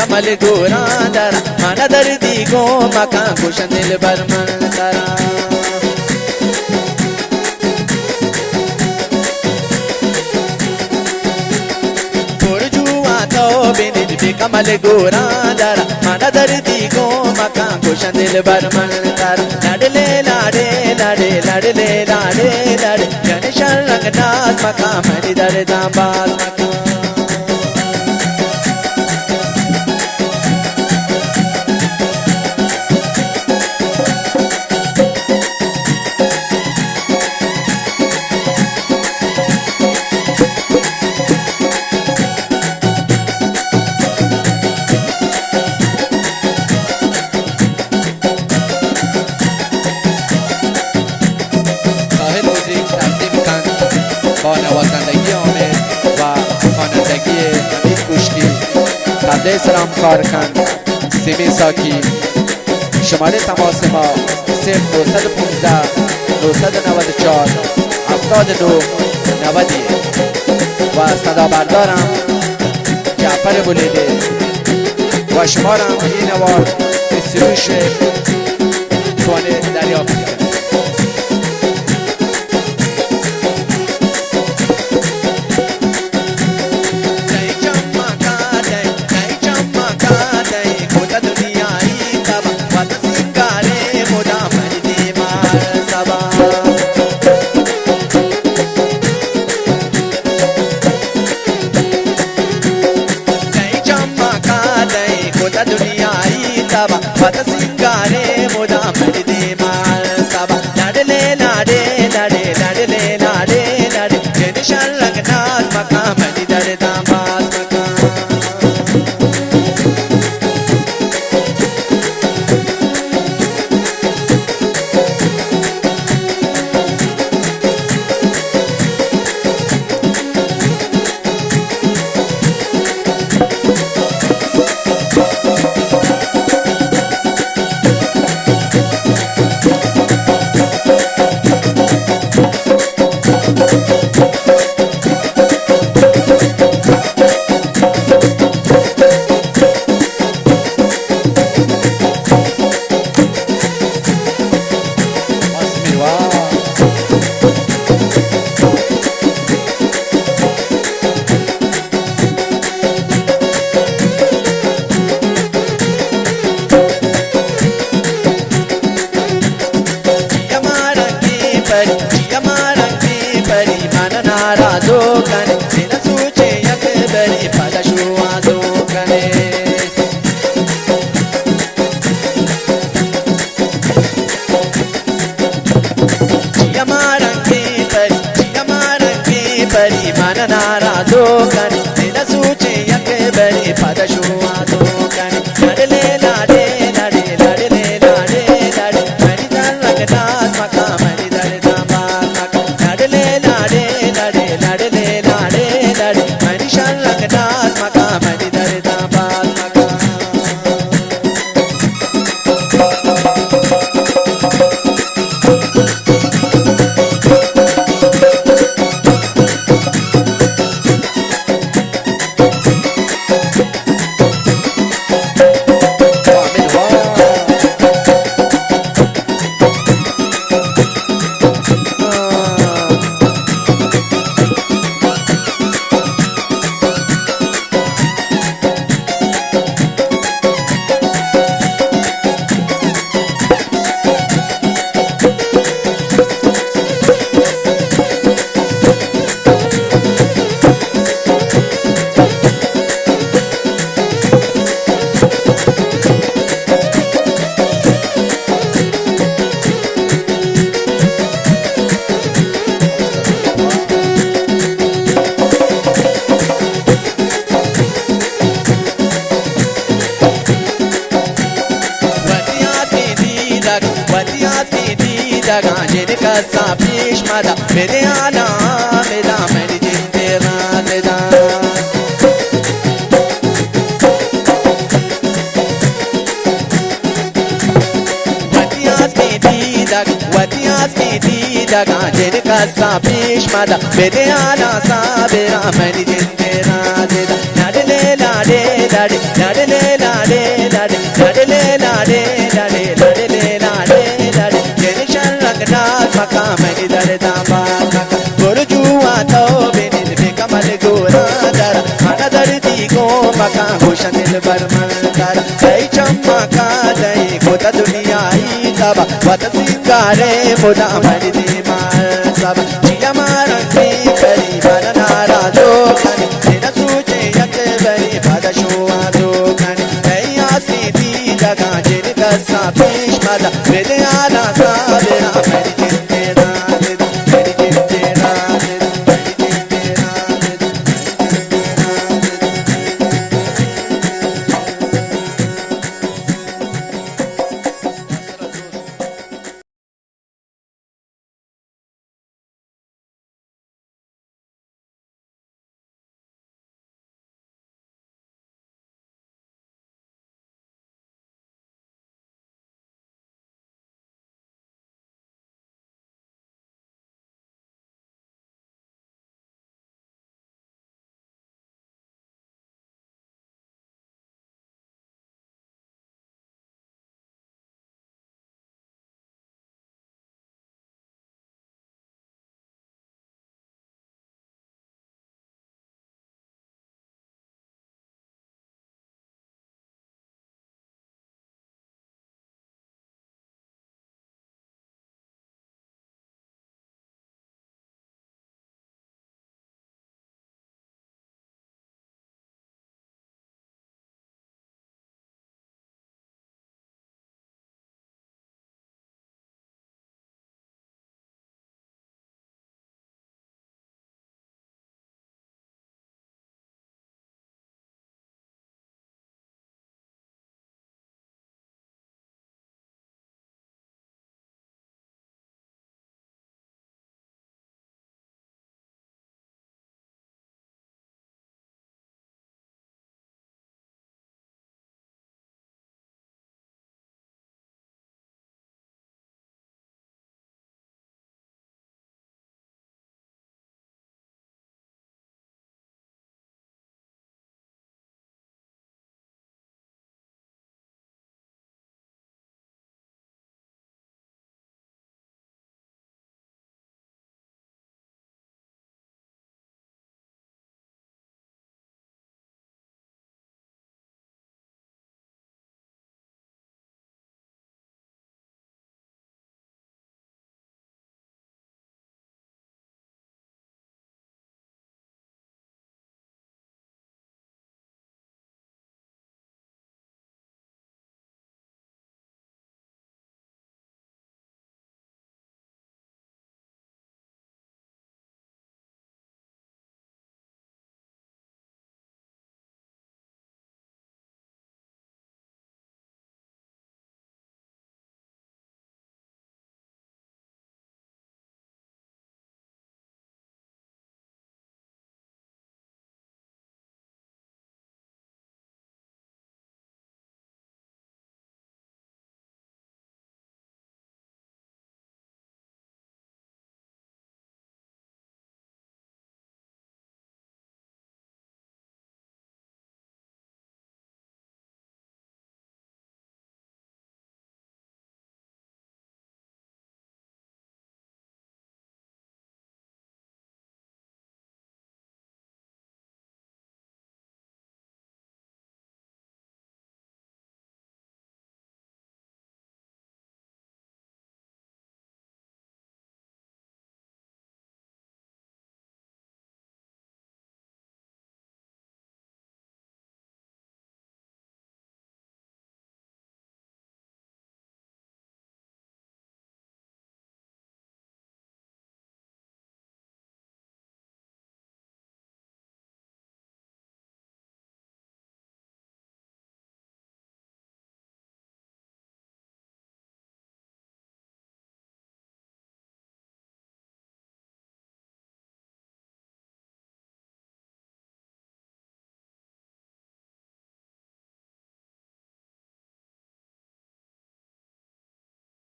बेकमल गोरा दरा माना दर्दी गो मका कुशन दिल बरमन तरा बेकमल गोरा दरा माना दर्दी गो मका कुशन दिल बरमन तरा लड़ले लाड़े लाड़े लड़ले लाड़े लाड़े जन शरणनाथ मका मणि दर्दा बाल मका سلام کارکن سیمی ساکی شماره تماس ما 0915 994 79 90 و صدا بردارم جعفر بولیده و شمارم این نوار سروش توانه دریافت کنید. Wata singare moda mari de mal saba ladle lade lade ladle lade lade jeni sharlangnat maka mani darda bas maka साफिश मदा मेरे आला मेरा मेरी जिंदे राज़दा वतियास की दीदा गांजेर का साफिश मदा मेरे आला साबेरा मेरी जिंदे राज़दा लाडे लाडे लाडे लाडले लाडे लाडे लाडले लाडे लाडे लाडले लाडे लाडे जनिशन रंगनाथ मकाम इधर दामाद गुरुजुआ तो बेनिल बेकमल गोरा दारा मन दर्दी को मकाम घोषण दिल बरमन दारा जय चम्मका जय खुदा दुनिया ही तबा वत सिंगारे मुदा मर दे मार सब